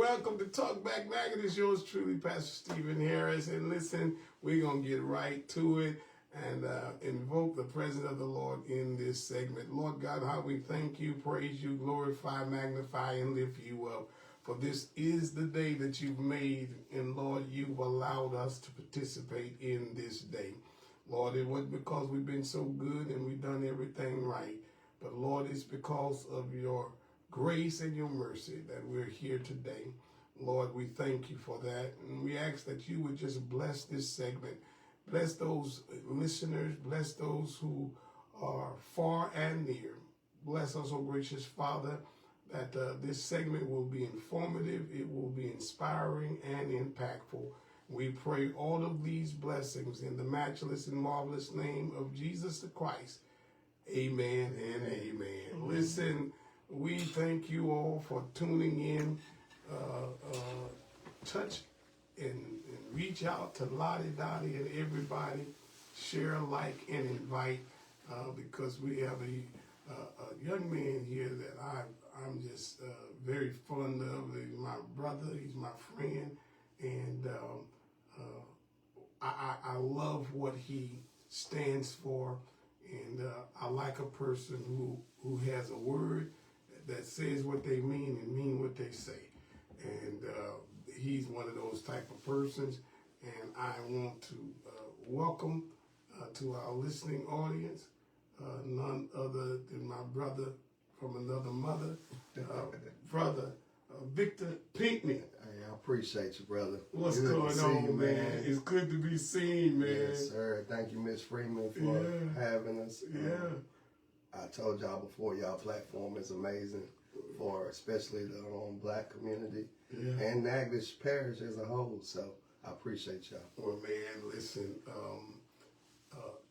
welcome to Talk Back Maggot. It's yours truly, Pastor Stephen Harris. And listen, we're going to get right to it and invoke the presence of the Lord in this segment. Lord God, how we thank you, praise you, glorify, magnify, and lift you up. For this is the day that you've made, and Lord, you've allowed us to participate in this day. Lord, it wasn't because we've been so good and we've done everything right, but Lord, it's because of your grace and your mercy that we're here today. Lord, we thank you for that, and we ask that you would just bless this segment. Bless those listeners, bless those who are far and near. Bless us, oh gracious Father, that this segment will be informative, it will be inspiring and impactful. We pray all of these blessings in the matchless and marvelous name of Jesus the Christ. Amen and amen. Listen, we thank you all for tuning in. Touch and reach out to Lottie Dottie and everybody. Share, like, and invite because we have a young man here that I'm just very fond of. He's my brother, he's my friend, and I love what he stands for, and I like a person who has a word that says what they mean and mean what they say, and he's one of those type of persons, and I want to welcome to our listening audience none other than my brother from another mother, brother Victor Pinkney. Hey, I appreciate you, brother. What's going on, man? It's good to be seen, man. Yes, sir. Thank you, Miss Freeman, for having us. Yeah. I told y'all before, y'all platform is amazing for especially the black community and Natchitoches Parish as a whole. So I appreciate y'all. Well, man, listen,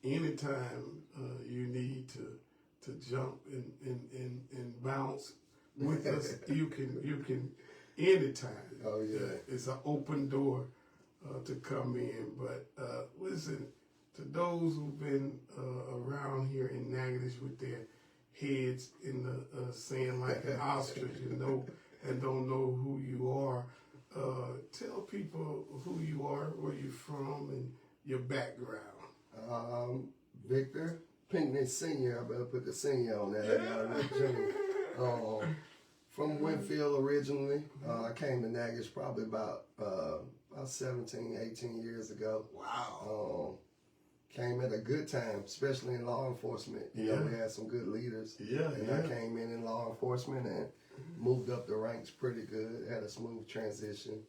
anytime you need to jump and bounce with us, you can anytime. Oh yeah, it's an open door to come in. But listen, to those who've been around here in Natchitoches with their heads in the sand like an ostrich, and don't know who you are, tell people who you are, where you're from, and your background. Victor Pinkney Senior. I better put the senior on there. I got a junior. From Winfield originally. I came to Natchitoches probably about 17, 18 years ago. Wow. Came at a good time, especially in law enforcement. You know, we had some good leaders. I came in law enforcement and moved up the ranks pretty good. Had a smooth transition.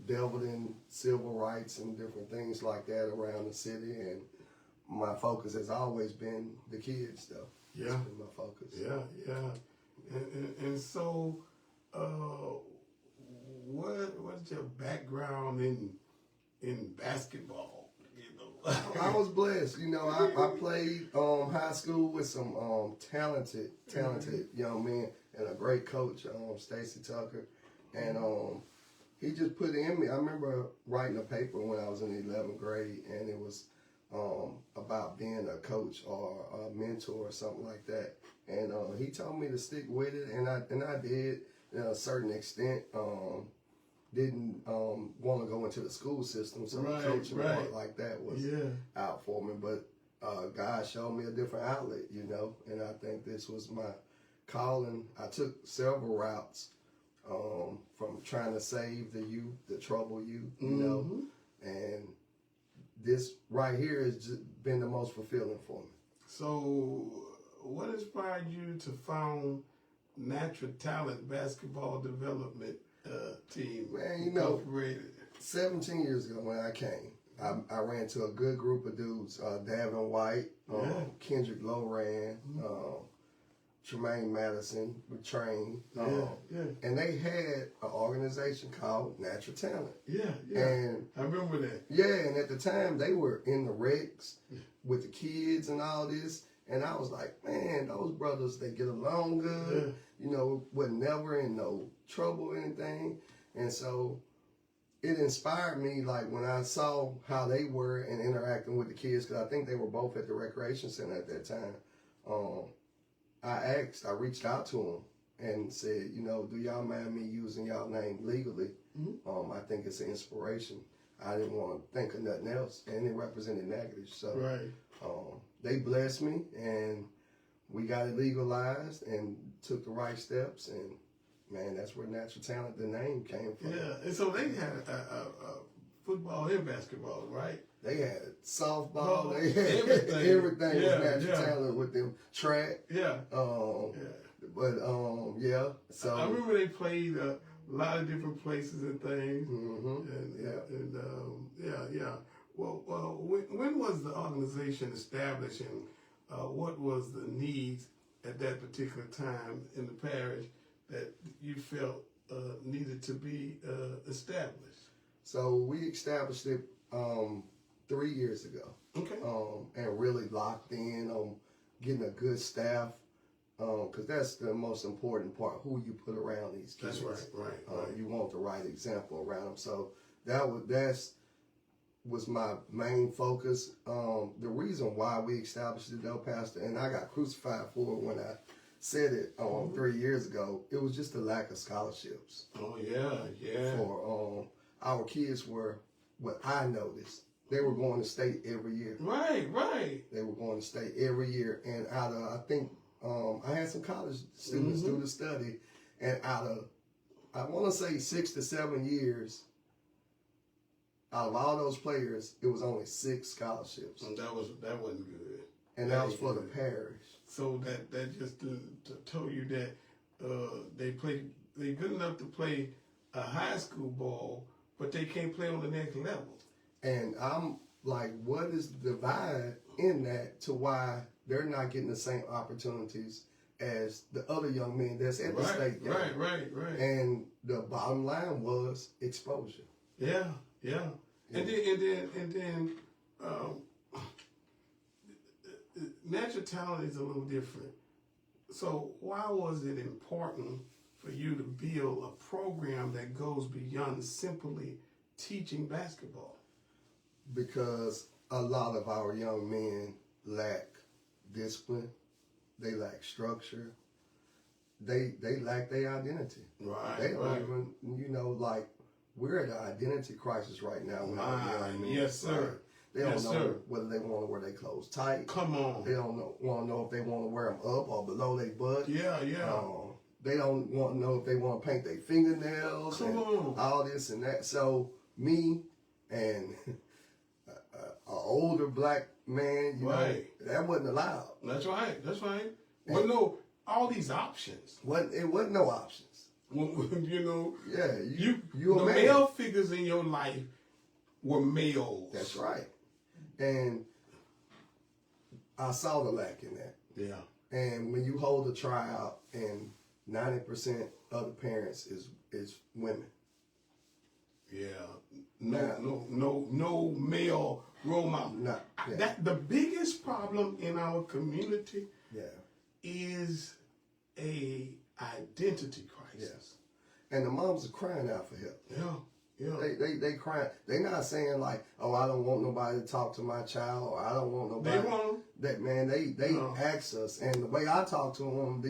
Delved in civil rights and different things like that around the city. And my focus has always been the kids, though. Yeah. That's been my focus. Yeah. And so, what's your background in basketball? I was blessed. You know, I played high school with some talented young men and a great coach, Stacy Tucker, and he just put in me. I remember writing a paper when I was in the 11th grade, and it was about being a coach or a mentor or something like that. And he told me to stick with it, and I did to a certain extent. Didn't want to go into the school system, so coaching part like that was out for me. But God showed me a different outlet, you know, and I think this was my calling. I took several routes from trying to save the youth, the troubled youth, you know, and this right here has just been the most fulfilling for me. So, what inspired you to found Natural Talent Basketball Development Team? Man, you know, 17 years ago when I came, I ran to a good group of dudes, Davin White, Kendrick Loran, Tremaine Madison, we trained, and they had an organization called Natural Talent. And I remember that. And at the time they were in the recs with the kids and all this, and I was like, man, those brothers, they get along good, you know, was never in no trouble or anything, and so it inspired me, like when I saw how they were and interacting with the kids, because I think they were both at the recreation center at that time. I reached out to them and said, you know, do y'all mind me using y'all name legally? I think it's an inspiration. I didn't want to think of nothing else, and it represented Natchitoches. So they blessed me, and we got it legalized and took the right steps, and man, that's where Natural Talent, the name, came from. Yeah, and so they had a football and basketball, right? They had softball, they had everything. everything was Natural Talent with them track. But so I remember they played a lot of different places and things. Well, when was the organization established, and what was the needs at that particular time in the parish that you felt needed to be established? So we established it 3 years ago. Okay. And really locked in on getting a good staff, because that's the most important part, who you put around these kids. That's right. You want the right example around them. So that was my main focus. The reason why we established it, though, Pastor, and I got crucified for it when I said it 3 years ago, it was just the lack of scholarships. Oh, yeah. For our kids were, what I noticed, they were going to state every year. Right. They were going to state every year. And out of, I think, I had some college students do the study, and out of, I want to say 6 to 7 years, out of all those players, it was only 6 scholarships. And that wasn't good. And that was for the parish. So that just to tell you that they're good enough to play a high school ball, but they can't play on the next level. And I'm like, what is the divide in that to why they're not getting the same opportunities as the other young men that's at the state game? Right. And the bottom line was exposure. Yeah. And then Natural Talent is a little different. So why was it important for you to build a program that goes beyond simply teaching basketball? Because a lot of our young men lack discipline, they lack structure, they lack their identity. Right. They don't even, like, we're at an identity crisis right now with our young men. Yes, sir. They don't know whether they want to wear their clothes tight. Come on. They don't want to know if they want to wear them up or below their butt. Yeah. They don't want to know if they want to paint their fingernails. Come on. All this and that. So me and an older black man, you know, that wasn't allowed. That's right. Well, no, all these options. It wasn't no options. Yeah, you the male figures in your life were males. That's right. And I saw the lack in that. Yeah. And when you hold a tryout and 90% of the parents is women. Yeah. No male role model. That the biggest problem in our community is a identity crisis. Yes. And the moms are crying out for help. Yeah. They crying. They not saying like, oh, I don't want nobody to talk to my child, or I don't want nobody. They want that, man. They ask us, and the way I talk to them,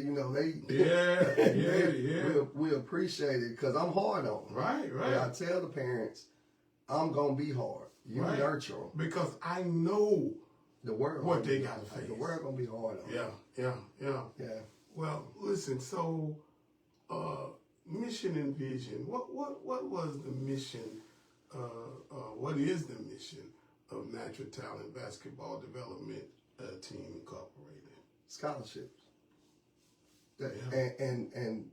we appreciate it, because I'm hard on them. Right. And I tell the parents, I'm gonna be hard. You nurture them, because I know the world what they got to face. The world gonna be hard on them. Yeah. Well, listen. So, mission and vision. What was the mission? What is the mission of Natural Talent Basketball Development Team Incorporated? Scholarships. And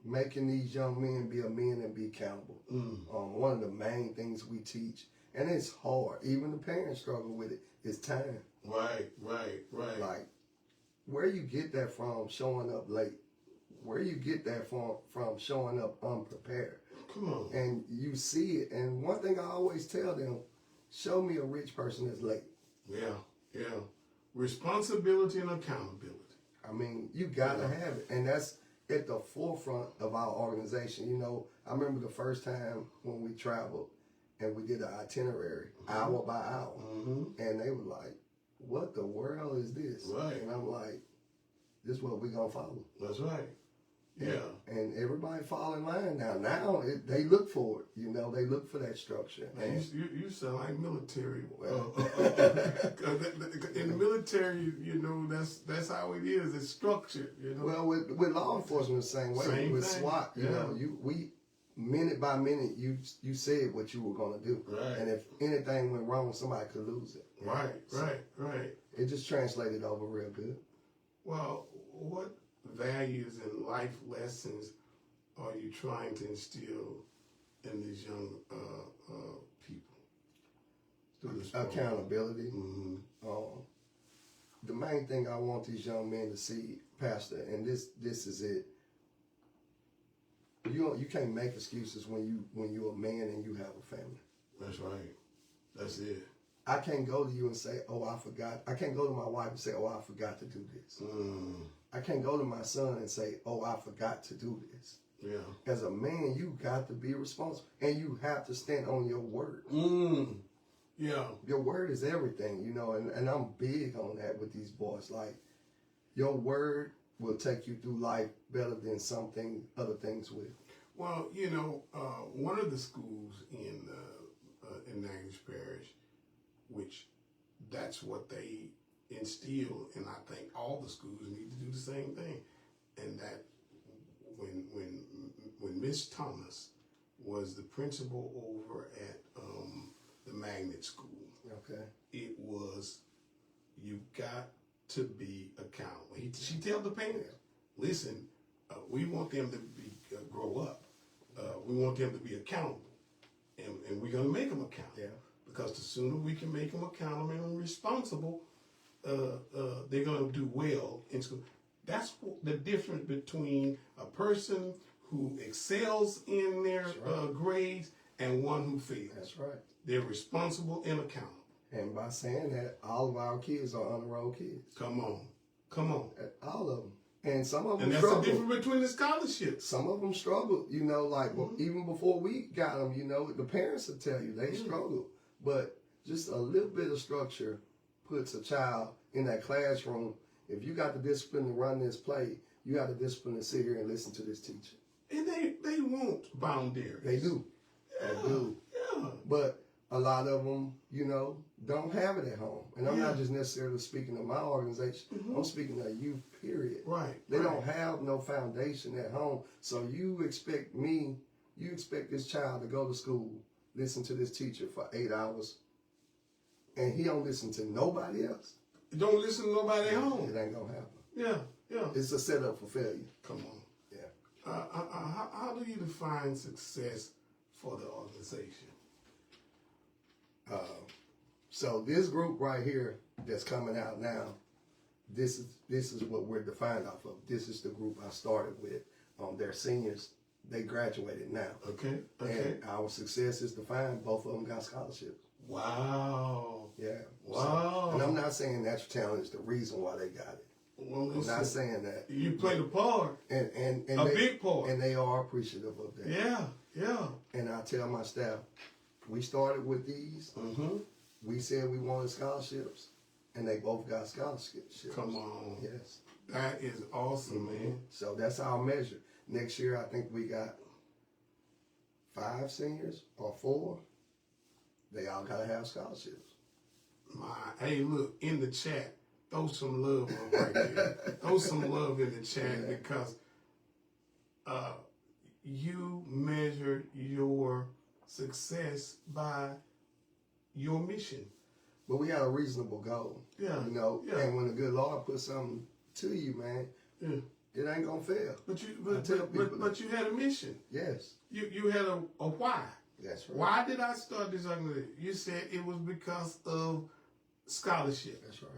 making these young men be a men and be accountable. One of the main things we teach, and it's hard. Even the parents struggle with it. Is time. Right. Like, where you get that from, showing up late? Where you get that from showing up unprepared? Come on. And you see it. And one thing I always tell them, show me a rich person that's late. Yeah. Responsibility and accountability. I mean, you gotta have it. And that's at the forefront of our organization. You know, I remember the first time when we traveled and we did an itinerary, hour by hour. And they were like, what the world is this? Right. And I'm like, this is what we're gonna follow. That's right. And everybody fall in line now. Now they look for it. You know, they look for that structure. Man, you sound like military. In the military, you know, that's how it is. It's structured. You know. Well, with law enforcement, the same way. Same with thing. SWAT, you know, we minute by minute, you said what you were going to do. Right. And if anything went wrong, somebody could lose it. Right. It just translated over real good. Well, what values and life lessons are you trying to instill in these young people through this program? Accountability. Mm-hmm. The main thing I want these young men to see, Pastor, and this is it. You can't make excuses when you're a man and you have a family. That's right. That's it. I can't go to you and say, "Oh, I forgot." I can't go to my wife and say, "Oh, I forgot to do this." I can't go to my son and say, "Oh, I forgot to do this." Yeah. As a man, you got to be responsible, and you have to stand on your word. Yeah. Your word is everything, you know, and I'm big on that with these boys. Like, your word will take you through life better than other things will. Well, you know, one of the schools in Natchitoches Parish, which that's what they instill, and I think all the schools need to do the same thing. And that when Miss Thomas was the principal over at the Magnet School, okay, it was, you got to be accountable. She tell the parents, listen, we want them to grow up. We want them to be accountable, and we're gonna make them accountable. Yeah. Because the sooner we can make them accountable and responsible, they're gonna do well in school. That's the difference between a person who excels in their grades and one who fails. That's right. They're responsible and accountable. And by saying that, all of our kids are on the road kids. Come on. All of them. And some of them And that's struggle. the difference between the scholarships. Some of them struggle, you know, like even before we got them, you know, the parents will tell you they struggle. But just a little bit of structure puts a child in that classroom. If you got the discipline to run this play, you got the discipline to sit here and listen to this teacher. And they want boundaries. They do. Yeah. They do. Yeah. But a lot of them, you know, don't have it at home. And I'm not just necessarily speaking of my organization. I'm speaking of youth, period. Right. They don't have no foundation at home. So you expect this child to go to school, listen to this teacher for 8 hours, and he don't listen to nobody else. Don't listen to nobody at home. It ain't gonna happen. Yeah. It's a setup for failure. Come on. Yeah. How do you define success for the organization? So this group right here that's coming out now, this is what we're defined off of. This is the group I started with. They're seniors. They graduated now. Okay. And our success is defined. Both of them got scholarships. Wow. Yeah. Wow. So, and I'm not saying natural talent is the reason why they got it. Well, I'm not saying that. You played a part. And a big part. And they are appreciative of that. Yeah. And I tell my staff, we started with these. We said we wanted scholarships, and they both got scholarships. Come on. Yes. That is awesome, man. So that's our measure. Next year, I think we got 5 seniors or 4. They all got to have scholarships. Hey, look, in the chat, throw some love up right there. Throw some love in the chat because you measure your success by your mission. But we got a reasonable goal. Yeah. You know, and when the good Lord puts something to you, man, it ain't gonna fail. But you had a mission. Yes. You had a why. That's right. Why did I start this organization? You said it was because of scholarship. That's right.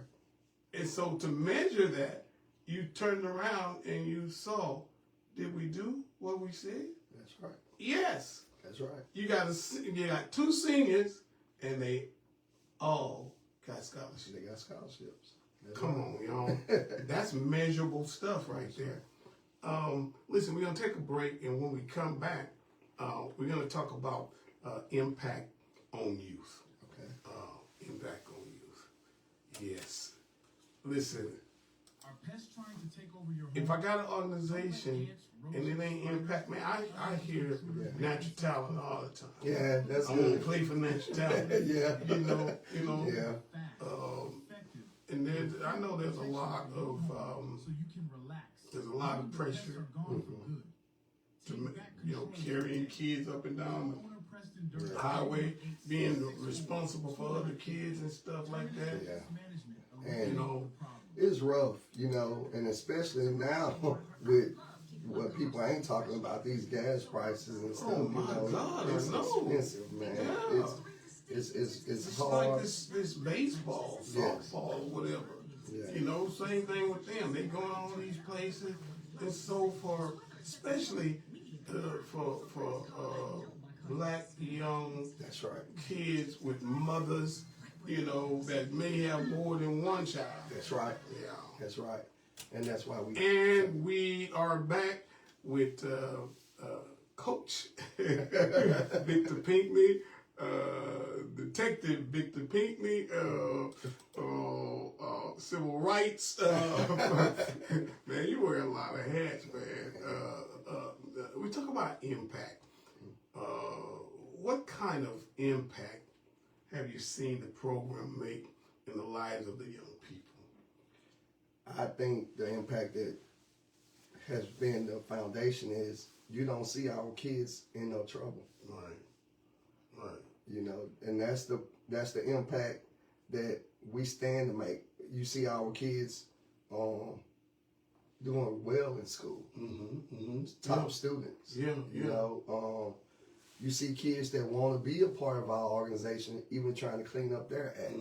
And so to measure that, you turned around and you saw, did we do what we said? That's right. Yes. That's right. You got 2 seniors, and they all got scholarships. They got scholarships. That's Come on, y'all. That's measurable stuff right there. Listen, we're going to take a break, and when we come back, we're going to talk about impact on youth. Okay. Impact on youth. Yes. Listen. Are pests trying to take over your home? If I got an organization and it ain't impact. Man, I hear natural talent all the time. Yeah, that's I'm good. gonna play for natural talent. Yeah. you know. Yeah. And I know there's a lot of pressure to carrying kids up and down the highway, being responsible for other kids and stuff like that. Yeah. And You know, it's rough, and especially now with what people ain't talking about, these gas prices and stuff. Oh my God, it's I know. expensive, man. Yeah. It's like hard. this baseball, softball, or whatever. Yeah. Same thing with them. They going all these places, and so for especially for black young That's right. kids with mothers, that may have more than one child. That's right. Yeah. That's right. And that's why we are back with Coach Victor Pinkney, Detective Victor Pinkney, civil rights. Man, you wear a lot of hats, man. We talk about impact. What kind of impact have you seen the program make in the lives of the young people? I think the impact that has been the foundation is you don't see our kids in no trouble. Right. And that's the impact that we stand to make. You see our kids doing well in school. Top students. Yeah. You see kids that want to be a part of our organization, even trying to clean up their act.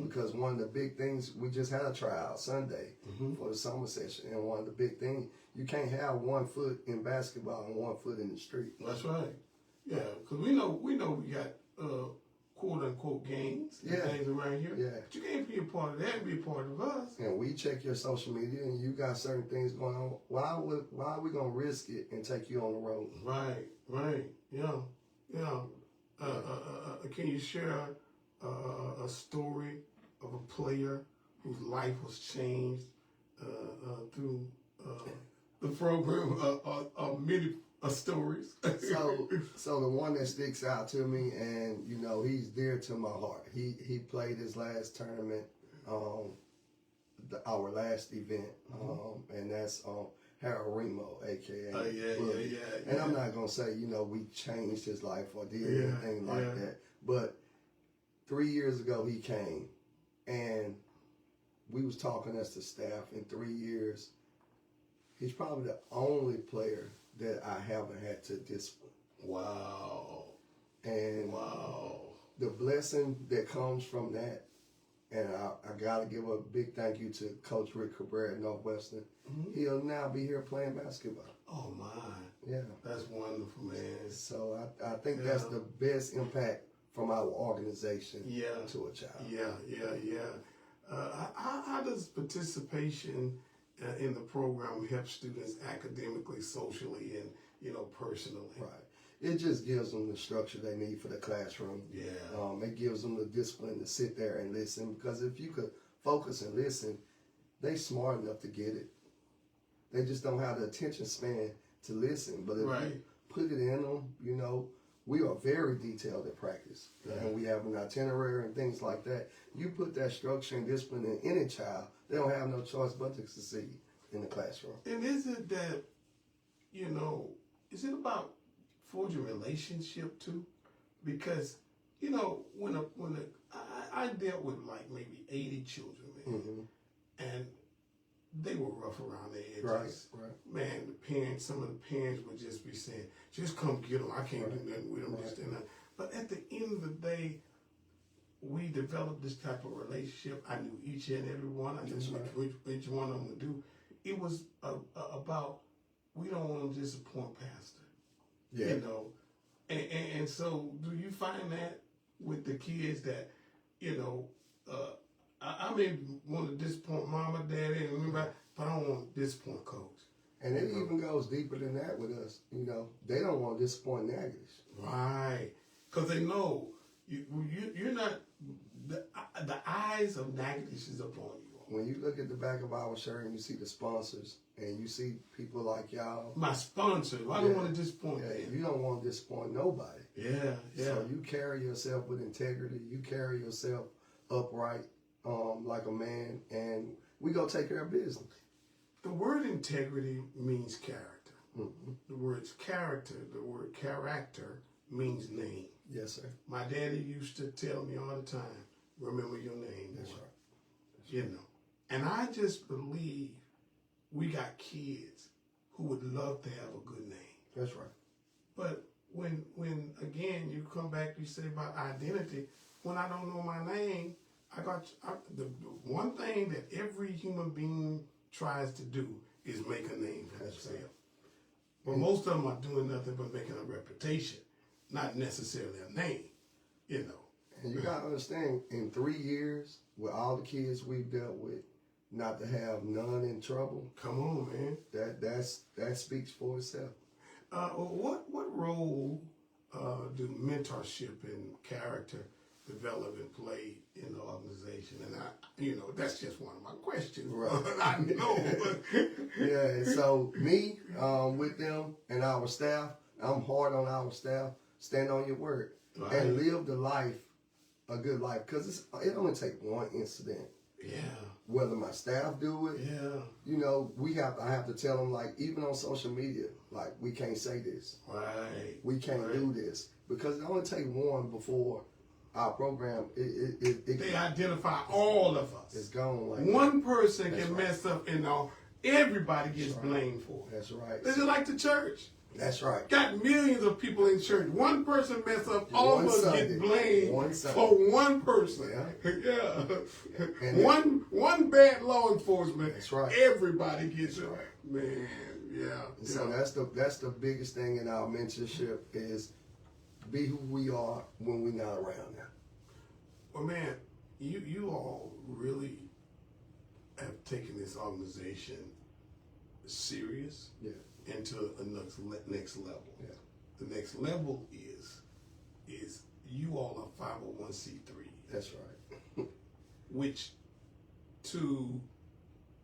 Because one of the big things, we just had a tryout Sunday for the summer session, and one of the big things, you can't have 1 foot in basketball and 1 foot in the street. That's right. Yeah, because we know we got quote unquote gangs and things around here. Yeah. But you can't be a part of that and be a part of us. And we check your social media, and you got certain things going on. Why are we gonna risk it and take you on the road? Right. Yeah. Can you share a story of a player whose life was changed through the program? Many stories. So the one that sticks out to me, and he's dear to my heart. He played his last tournament, our last event, and that's Harold Remo, aka Boogie. And I'm not gonna say we changed his life or did anything like that, but 3 years ago he came, and we was talking as the staff. In 3 years, he's probably the only player that I haven't had to discipline. Wow. And the blessing that comes from that, and I got to give a big thank you to Coach Rick Cabrera at Northwestern. He'll now be here playing basketball. Oh, my. Yeah. That's wonderful, man. So I think that's the best impact from our organization to a child. Yeah. How does participation in the program help students academically, socially, and personally? Right. It just gives them the structure they need for the classroom. Yeah. It gives them the discipline to sit there and listen, because if you could focus and listen, they smart enough to get it. They just don't have the attention span to listen. But if you put it in them, we are very detailed at practice. And we have an itinerary and things like that. You put that structure and discipline in any child, they don't have no choice but to succeed in the classroom. And is it that, is it about forging relationship too? Because, I dealt with like maybe 80 children, man. And they were rough around the edges. Right. Man, some of the parents would just be saying, just come get them. I can't do nothing with them. This and that. But at the end of the day, we developed this type of relationship. I knew each and every one. I knew which each one of them would do. It was about, we don't want to disappoint Pastor. Yeah. And so do you find that with the kids that, I may want to disappoint mama, daddy, and remember, but I don't want to disappoint coach. And it even goes deeper than that with us. They don't want to disappoint Natchitoches. Right. Because they know you're not, the eyes of Natchitoches is upon you all. when you look at the back of our shirt and you see the sponsors and you see people like y'all. My sponsor. I don't want to disappoint them. You don't want to disappoint nobody. Yeah. So you carry yourself with integrity. You carry yourself upright, like a man, and we go take care of business. The word integrity means character. Mm-hmm. The word character means name. Yes, sir. My daddy used to tell me all the time, remember your name. That's boy. right. You know. And I just believe we got kids who would love to have a good name. That's right. But when again you come back, you say about identity. When I don't know my name, the one thing that every human being tries to do is make a name for themselves. Right. But most of them are doing nothing but making a reputation, not necessarily a name. You know. And you gotta understand, in 3 years, with all the kids we've dealt with, not to have none in trouble. Come on, man. That speaks for itself. What role do mentorship and character development play in the organization? And that's just one of my questions. Right. I know. Yeah. And so me, with them and our staff, I'm hard on our staff. Stand on your word and live the life. A good life, because it only takes one incident. Yeah. Whether my staff do it, I have to tell them, like, even on social media, like, we can't say this. Right. We can't do this, because it only takes one before our program. They identify all of us. It's gone. Like one person can mess up, and everybody gets blamed for it. That's right. This is like the church. That's right. Got millions of people in church. One person mess up, all of us get blamed for one person. Yeah. And one bad law enforcement. That's right. Everybody gets it. Man, yeah. So that's the biggest thing in our mentorship is be who we are when we're not around now. Well, man, you all really have taken this organization serious. Yeah. Into a next level. Yeah. The next level is you all are 501c3. That's right. Which to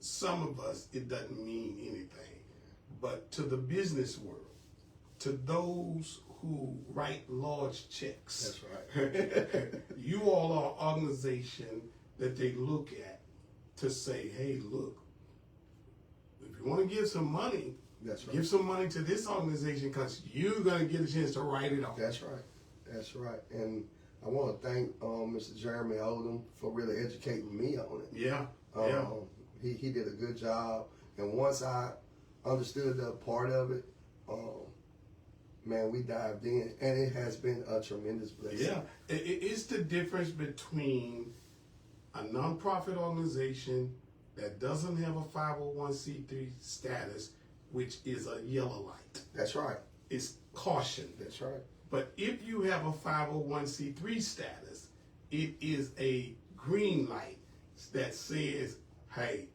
some of us it doesn't mean anything, but to the business world, to those who write large checks. That's right. You all are an organization that they look at to say, hey, look, if you want to give some money. That's right. Give some money to this organization because you're going to get a chance to write it off. That's right. That's right. And I want to thank Mr. Jeremy Odom for really educating me on it. Yeah. He did a good job. And once I understood the part of it, man, we dived in. And it has been a tremendous blessing. Yeah. It's the difference between a nonprofit organization that doesn't have a 501c3 status, which is a yellow light. That's right. It's caution. That's right. But if you have a 501c3 status, it is a green light that says, hey,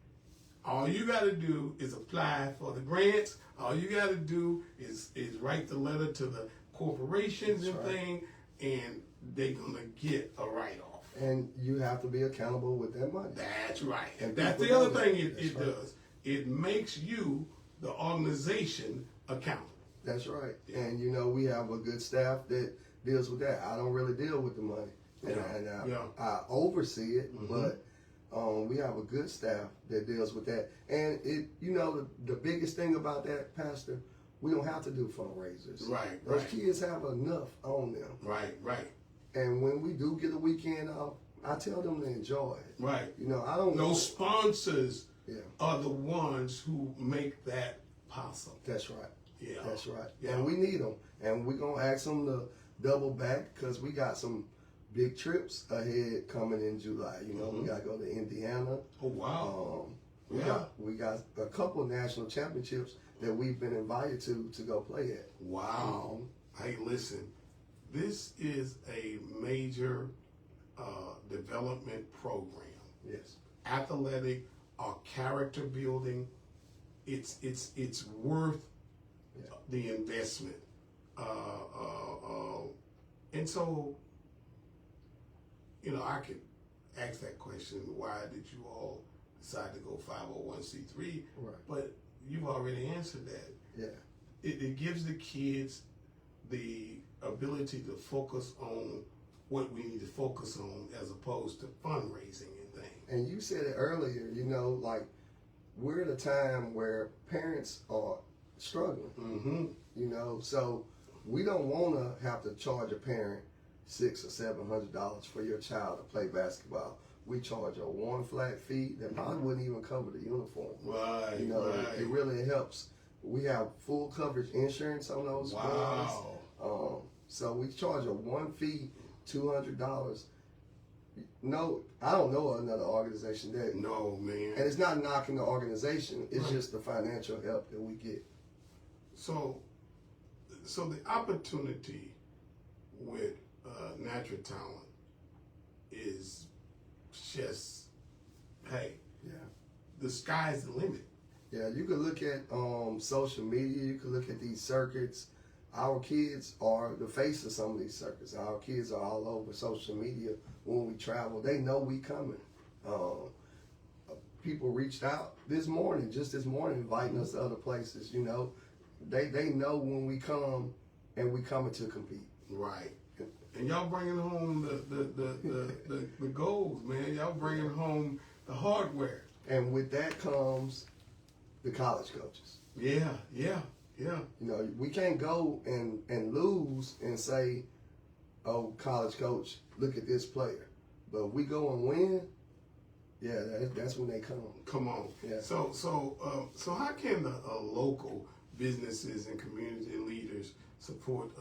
all you got to do is apply for the grants. All you got to do is write the letter to the corporations and things, and they're going to get a write-off. And you have to be accountable with that money. That's right. And that's the other thing it does. It makes you, the organization, accountable. That's right. Yeah. And we have a good staff that deals with that. I don't really deal with the money. I oversee it, but we have a good staff that deals with that. And the biggest thing about that, Pastor, we don't have to do fundraisers. Right. Those kids have enough on them. Right. And when we do get a weekend off, I tell them to enjoy it. Right. I don't know. Those sponsors are the ones who make that possible. That's right. Yeah. That's right. Yeah. And we need them. And we're going to ask them to double back because we got some big trips ahead coming in July. We got to go to Indiana. Oh, wow. We got a couple of national championships that we've been invited to go play at. Wow. Hey, listen, this is a major development program. Yes. Athletic or character building. It's worth the investment. And so, I could ask that question, why did you all decide to go 501c3. Right. But you've already answered that. Yeah. It gives the kids the ability to focus on what we need to focus on as opposed to fundraising and things. And you said it earlier, you know, like we're at a time where parents are struggling, Mm-hmm. you know, so we don't want to have to charge a parent $600 or $700 for your child to play basketball. We charge a one flat fee that probably wouldn't even cover the uniform. Right, You know, right. it really helps. We have full coverage insurance on those Wow. ones. So we charge a one fee, $200. No, I don't know another organization that. No, man. And it's not knocking the organization. It's just the financial help that we get. So the opportunity with natural talent is just, hey, Yeah. the sky's the limit. Yeah, you could look at social media. You could look at these circuits. Our kids are the face of some of these circuits. Our kids are all over social media when we travel. They know we coming. People reached out just this morning, inviting us to other places. You know, they know when we come and we coming to compete. Right. And y'all bringing home the goals, man. Y'all bringing home the hardware. And with that comes the college coaches. Yeah, yeah, yeah. You know, we can't go and lose and say, oh, college coach, look at this player. But if we go and win, yeah, that's when they come. Come on. Yeah. So how can the local businesses and community leaders support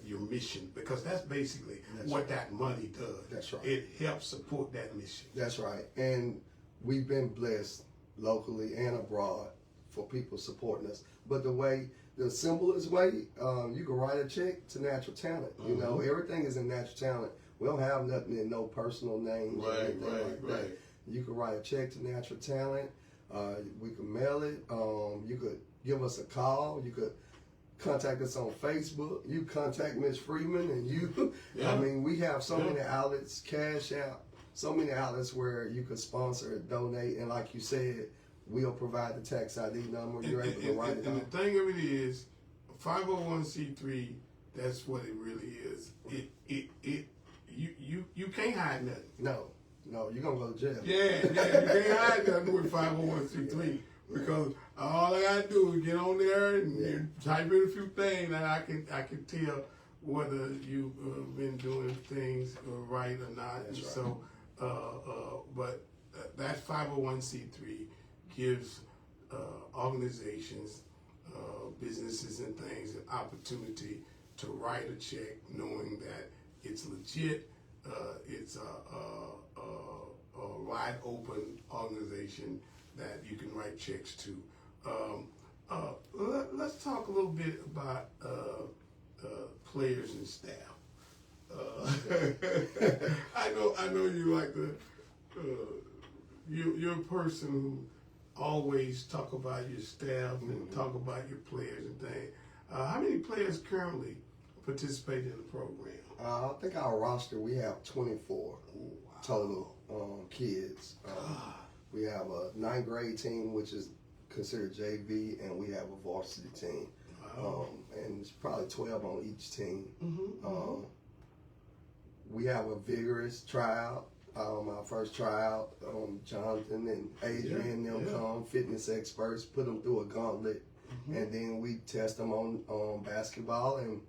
your mission? Because that's basically what that money does. That's right. It helps support that mission. That's right. And we've been blessed locally and abroad for people supporting us. But the simplest way, you can write a check to Natural Talent. You know, everything is in Natural Talent. We don't have nothing in no personal names or anything like that. You can write a check to Natural Talent. We can mail it. You could give us a call. You could contact us on Facebook. You contact Ms. Freeman, and you. Yeah. I mean, we have so many outlets, Cash App, so many outlets where you could sponsor and donate. And like you said, we'll provide the tax ID number. You're able to write it And out. the thing of it is, 501c3. That's what it really is. You can't hide nothing. No, you're gonna go to jail. Yeah, you can't hide nothing with 501c3 because all I gotta do is get on there and you type in a few things, and I can tell whether you've been doing things right or not. That's And right. so, but that 501c3 gives organizations, businesses, and things an opportunity to write a check, knowing that it's legit. It's a wide open organization that you can write checks to. Let's talk a little bit about players and staff. I know you like to. You're a person who always talk about your staff and talk about your players and things. How many players currently participate in the program? I think our roster, we have 24 total kids. We have a 9th grade team, which is considered JV, and we have a varsity team. Wow. And it's probably 12 on each team. Mm-hmm. We have a vigorous tryout. Our first tryout, Jonathan and Adrian come, fitness experts, put them through a gauntlet, and then we test them on basketball, and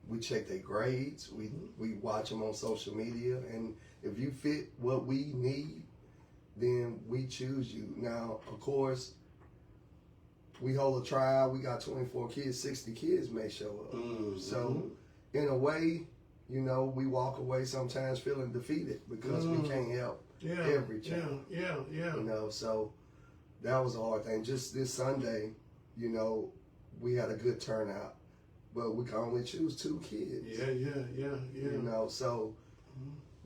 we check their grades. We watch them on social media, and if you fit what we need, then we choose you. Now, of course, we hold a trial. We got 24 kids, 60 kids may show up. Mm-hmm. So, in a way, you know, we walk away sometimes feeling defeated because we can't help every child. Yeah. You know, so that was a hard thing. Just this Sunday, you know, we had a good turnout, but we can only choose 2 kids. Yeah. You know, so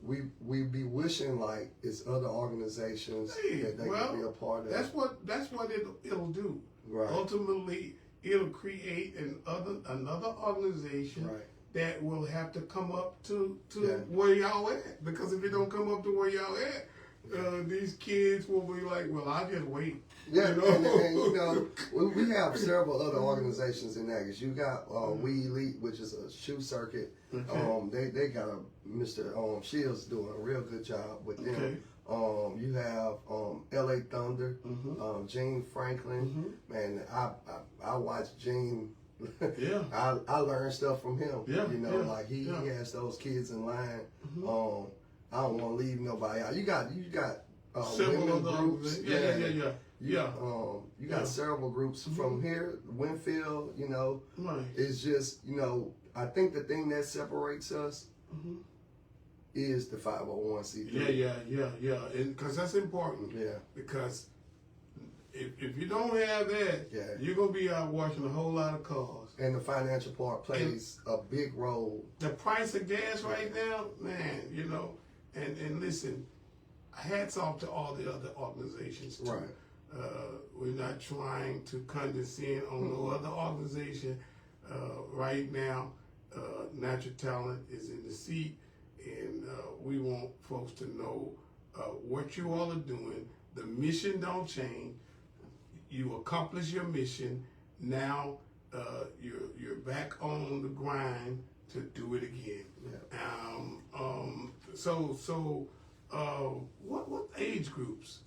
we be wishing like it's other organizations that they can be a part of. That's what it'll do. Right. Ultimately, it'll create another organization that will have to come up to where y'all at. Because if it don't come up to where y'all at, these kids will be like, well, I'll just wait. Yeah, You know? and you know, we have several other organizations in that. 'Cause you got We Elite, which is a shoe circuit. Okay. They got a Mr. Shields doing a real good job with them. Okay. You have L.A. Thunder, Gene Franklin. Man, I watch Gene. Yeah. I learned stuff from him. Yeah. You know, Yeah. like he has those kids in line. I don't want to leave nobody out. You got Several women other groups. You got several groups from here, Winfield. You know, Right. it's just, you know, I think the thing that separates us is the 501c3. Yeah. Because that's important. Yeah. Because if you don't have that, you're gonna be out watching a whole lot of cars. And the financial part plays a big role. The price of gas right now, man, you know, and listen, hats off to all the other organizations too. Right. We're not trying to condescend on no other organization. Right now, Natural Talent is in the seat, and we want folks to know what you all are doing. The mission don't change. You accomplish your mission. Now you're back on the grind to do it again. What age groups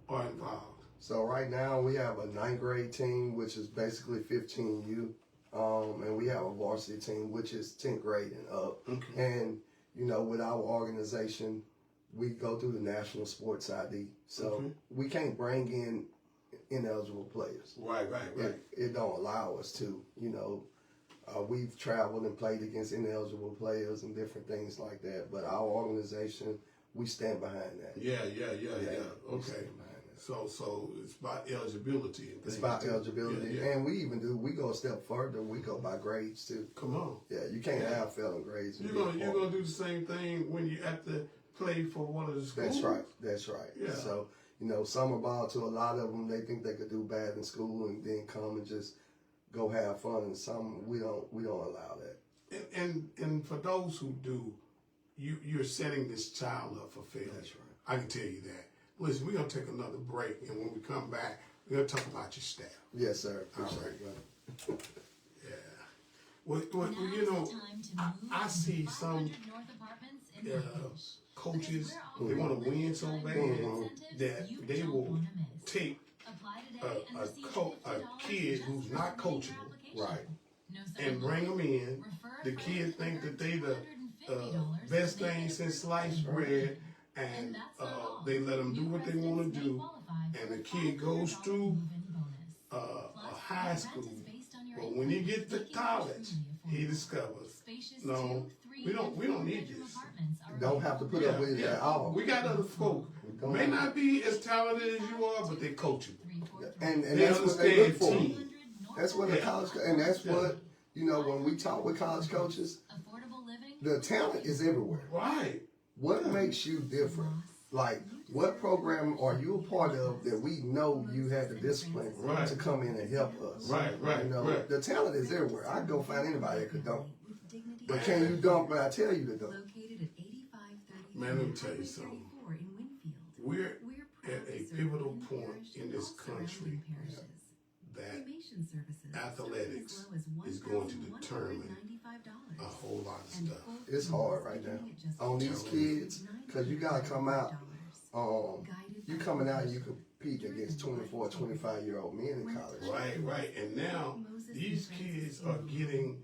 are involved? So right now we have a 9th grade team, which is basically 15U, and we have a varsity team, which is 10th grade and up. Okay. And you know, with our organization, we go through the National Sports ID, so we can't bring in ineligible players. Right. It don't allow us to. You know, we've traveled and played against ineligible players and different things like that. But our organization, we stand behind that. Yeah. We stand Okay. behind that. So it's about eligibility. And It's things about too. eligibility, Yeah. and we go a step further. We go by grades too. Come on. Yeah, you can't have failing grades. You're gonna do the same thing when you have to play for one of the schools. That's right. Yeah. So, you know, summer ball, to a lot of them, they think they could do bad in school and then come and just go have fun. And some we don't allow that. And for those who do, you're setting this child up for failure. That's right. I can tell you that. Listen, we're gonna take another break, and when we come back, we're gonna talk about your staff. Yes, sir. Appreciate right. it, brother. Yeah. Well, you know, I see some coaches, they want to win so bad that they will take a kid who's not coachable, Right. and bring them in. The kid think that they the best thing since sliced bread, and they let them do what they want to do, and the kid goes through high school, but when he gets to college, he discovers, no, we don't need this. Don't have to put up with it at all. We got other folk. May not be as talented as you are, but they're coachable. And They that's what they look for. understand team. That's what a college, and that's what, you know, when we talk with college coaches, the talent is everywhere. Right. What makes you different? Like, what program are you a part of that we know you had the discipline to come in and help us? Right. You know, the talent is everywhere. I can go find anybody that could dunk. But can you dunk when I tell you to dunk? Man, let me tell you something. We're at a pivotal point in this country that athletics is going to determine a whole lot of stuff. It's hard right now on these kids, because you got to come out. You coming out and you compete against 24, 25-year-old men in college. Right. And now these kids are getting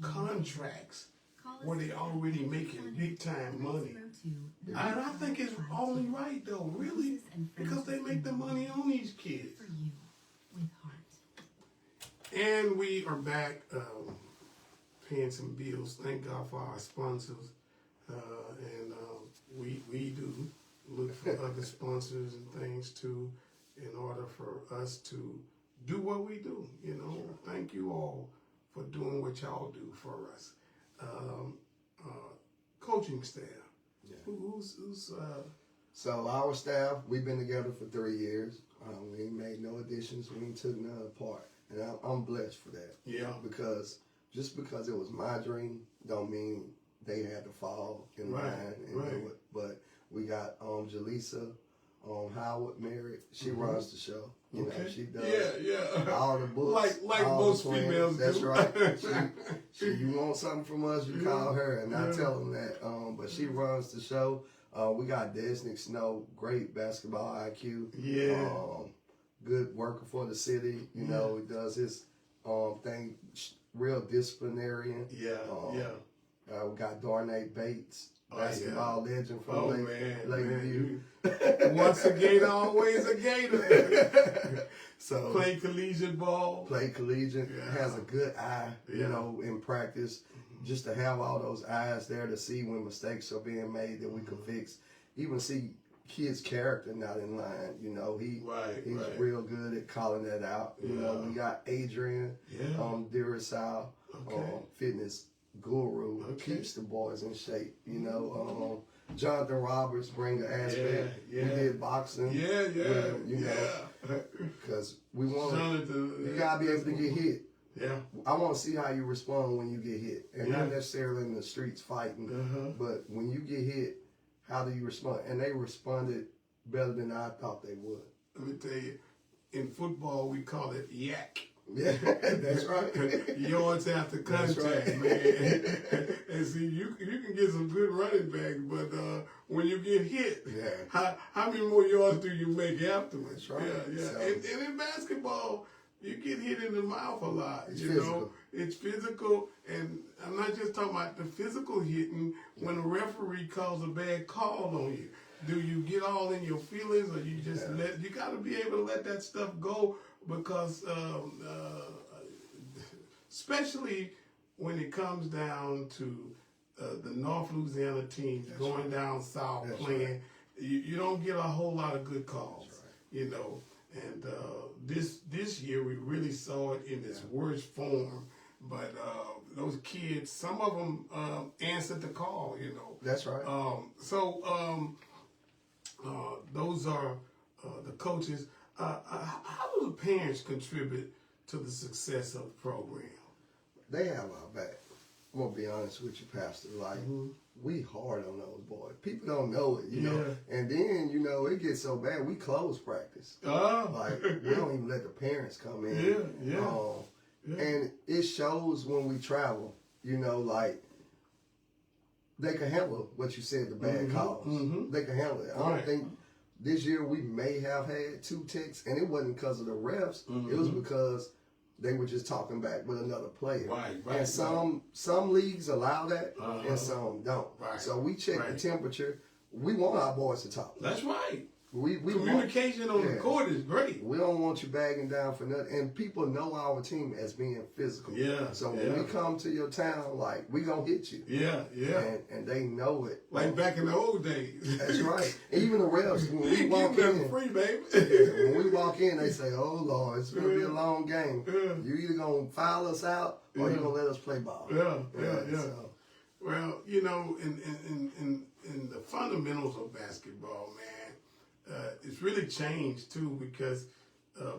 contracts where they already making big time money. And I think it's only right though, really, because they make the money on these kids. And we are back paying some bills. Thank God for our sponsors. We do look for other sponsors and things too, in order for us to do what we do. You know, thank you all for doing what y'all do for us. Coaching staff. Yeah. Who's So our staff, we've been together for 3 years. We ain't made no additions. We ain't took none apart. And I'm blessed for that. Yeah. Because just because it was my dream don't mean they had to fall in line and do it. But we got Jaleesa, Howard married. She runs the show. You know, she does yeah. all the books. Like all most the plans. females That's do. right. You want something from us, you call her, and I tell them that. But she runs the show. We got Desnick Snow, great basketball IQ. Yeah. Good worker for the city. You know, he does his thing, real disciplinarian. Yeah. We got Darnay Bates, basketball legend from Lakeview. Once a Gator, always a Gator. So play collegiate ball. Has a good eye, you know, in practice. Just to have all those eyes there to see when mistakes are being made that we can fix. Even see kids' character not in line. You know, he's real good at calling that out. You know, we got Adrian, Duracell, fitness guru, keeps the boys in shape. You know, Jonathan Roberts bring the aspect. We did boxing. With him, you know, because we want you gotta be able to get hit. Yeah, I want to see how you respond when you get hit, and not necessarily in the streets fighting, but when you get hit, how do you respond? And they responded better than I thought they would. Let me tell you, in football we call it yak. Yeah, that's right. Yards after contact, man. And see, you can get some good running backs, but when you get hit, how many more yards do you make afterwards? That's right. Yeah. So, and in basketball, you get hit in the mouth a lot. It's you physical. know, it's physical, and I'm not just talking about the physical hitting. When a referee calls a bad call on you, do you get all in your feelings, or you just let? You got to be able to let that stuff go, because especially when it comes down to the North Louisiana teams going down south playing, you don't get a whole lot of good calls. You know. And this year we really saw it in its worst form. But those kids, some of them answered the call, you know. That's right. Those are the coaches. How do the parents contribute to the success of the program? They have our back. I'm going to be honest with you, Pastor. Like, we hard on those boys. People don't know it, you know. And then, you know, it gets so bad, we close practice. Like, we don't even let the parents come in. And it shows when we travel, you know, like, they can handle what you said, the bad calls. They can handle it. I don't think this year we may have had 2 ticks, and it wasn't because of the refs. It was because they were just talking back with another player. And some leagues allow that, and some don't. So we check the temperature. We want our boys to talk. That's right. We Communication on the court is great. We don't want you bagging down for nothing. And people know our team as being physical. So when we come to your town, like, we gonna hit you. And they know it. Like back in the old days. That's right. Even the refs, when we walk in, free, baby. When we walk in, they say, "Oh Lord, it's gonna be a long game. You either gonna foul us out or you gonna let us play ball." So. Well, you know, in the fundamentals of basketball, man. It's really changed too, because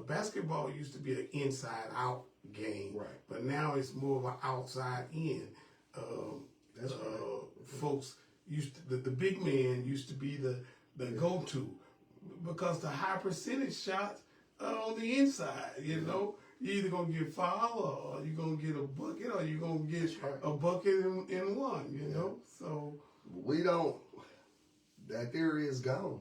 basketball used to be an inside-out game, but now it's more of an outside-in. Folks used to, the big man used to be the go-to, because the high percentage shots are on the inside. You know, you're either gonna get foul, or you're gonna get a bucket, or you're gonna get a bucket in one. You know, so we don't. That theory is gone.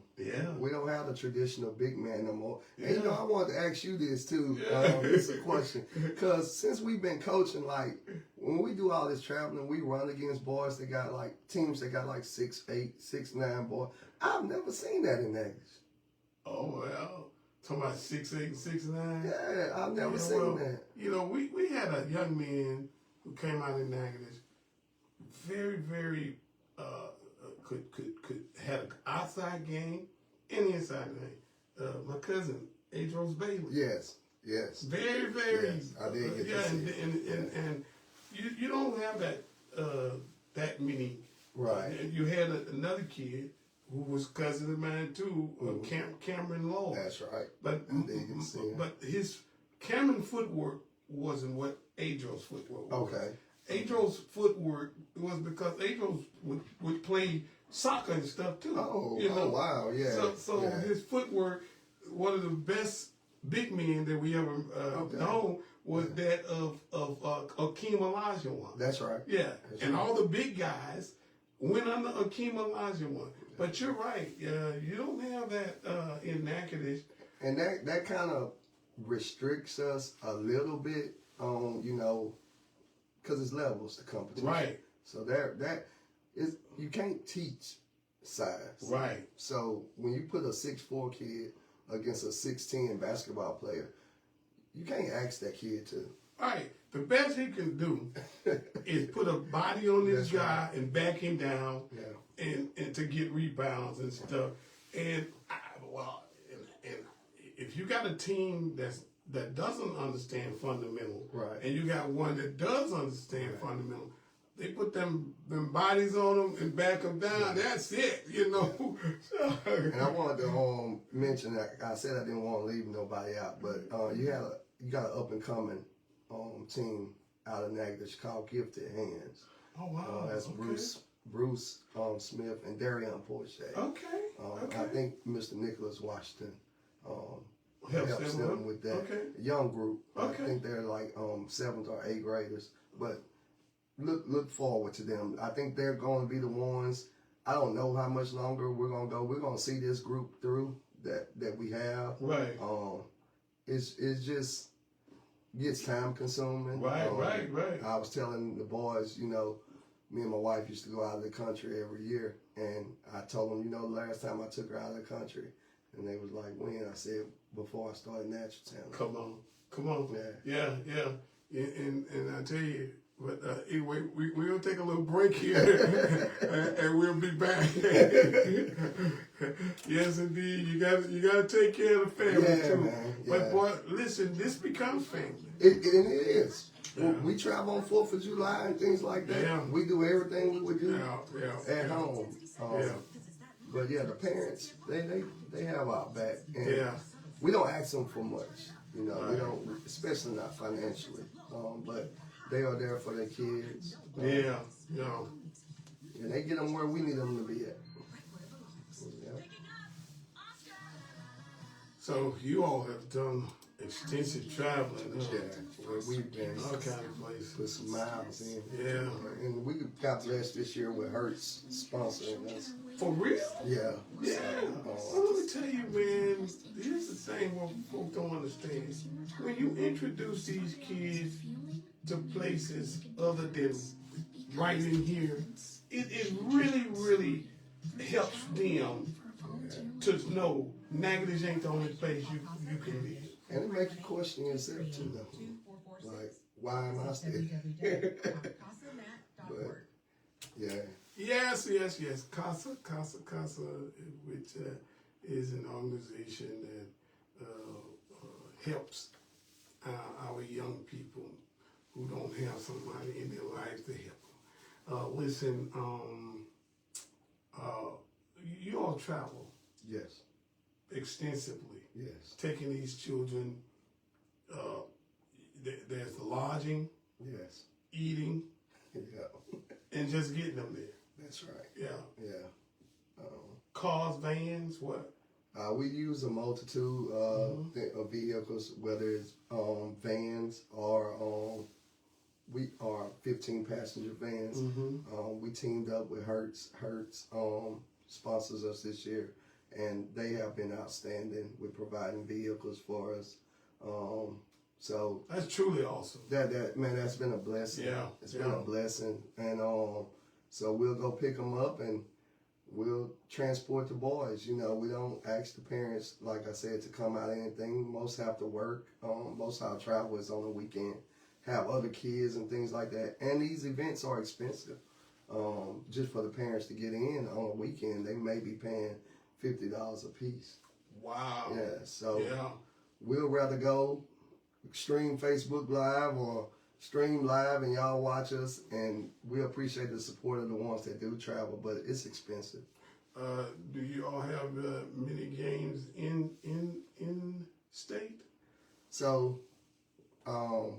We don't have the traditional big man no more. And you know, I want to ask you this too. It's a question. Because since we've been coaching, like, when we do all this traveling, we run against boys that got like teams that got like 6'8", 6'9" boys. I've never seen that in Natchitoches. Oh, well. Talking about 6'8" and 6'9"? Yeah, I've never seen that. You know, we had a young man who came out in Natchitoches, very, very could had an outside game and inside game. My cousin, Adros Bailey. Yes. Very, very. Yes, I did get to see it. And you don't have that many. Right. You had another kid who was cousin of mine too, Cameron Law. That's right. But his Cameron footwork wasn't what Adros' footwork was. Okay. Adros' footwork was because Adros would play soccer and stuff too. Oh, you know? Wow, yeah. So yeah. his footwork, one of the best big men that we ever known was that of Akeem Olajuwon. That's right. Yeah, That's and right. all the big guys went under Akeem Olajuwon. But you're right. You don't have that in Natchitoches. And that kind of restricts us a little bit on, because it's levels to competition. Right. So that is, you can't teach size. Right. So when you put a 6'4" kid against a 6'10" basketball player, you can't ask that kid to. Right. The best he can do is put a body on this guy and back him down, and to get rebounds and stuff. And and if you got a team that doesn't understand fundamental, Right. and you got one that does understand fundamental, they put them bodies on them and back them down. That's it, And I wanted to mention that I said I didn't want to leave nobody out, but you got an up and coming team out of Natchitoches called Gifted Hands. Oh wow! That's okay. Bruce Smith and Darian Porche. Okay. I think Mr. Nicholas Washington helps them with that. Okay. Young group. Okay. I think they're like 7th or 8th graders, but look forward to them. I think they're going to be the ones. I don't know how much longer we're going to go. We're going to see this group through that we have. Right. It's just gets time consuming. Right. I was telling the boys, me and my wife used to go out of the country every year, and I told them, the last time I took her out of the country, and they was like, when? I said, before I started Natchitoches. Come on. Yeah. And I tell you, but anyway, we'll take a little break here, and we'll be back. Yes, indeed, you got to take care of the family too. Man, But boy, listen, this becomes family. It is. Yeah. We travel on 4th of July and things like that. Yeah. We do everything we would do at Yeah. home. But yeah, the parents, they have our back. And we don't ask them for much. We don't, especially not financially. But they are there for their kids. Yeah. And they get them where we need them to be at. Yeah. So you all have done extensive traveling. Yeah, where we've been All kind of places. put some miles in. Yeah. And we got blessed this year with Hertz sponsoring us. For real? Yeah. Yeah. Well, let me tell you, man, here's the thing what folks don't understand. When you introduce these kids to places other than right in here, it really, really helps them to know Natchitoches ain't the only place you can live. And it makes you question yourself too, though. Like, why am I still here? But, yeah. Yes. CASA, which is an organization that helps our young people who don't have somebody in their lives to help them. Listen, you all travel Yes. extensively, Yes. taking these children. There's the lodging, Yes. eating, Yeah. and just getting them there. That's right. Yeah. Yeah. Cars, vans, what? We use a multitude of vehicles, whether it's vans or we are 15 passenger vans. We teamed up with Hertz. Hertz sponsors us this year, and they have been outstanding with providing vehicles for us. So That's truly awesome. that's been a blessing. Yeah, It's been a blessing, and so we'll go pick them up and we'll transport the boys. We don't ask the parents, like I said, to come out of anything. Most have to work. Most of our travel is on the weekend. Have other kids and things like that. And these events are expensive. Just for the parents to get in on a weekend, they may be paying $50 a piece. Wow. Yeah, so we'll rather go stream Facebook Live or stream live and y'all watch us, and we appreciate the support of the ones that do travel, but it's expensive. Do you all have many games in state? So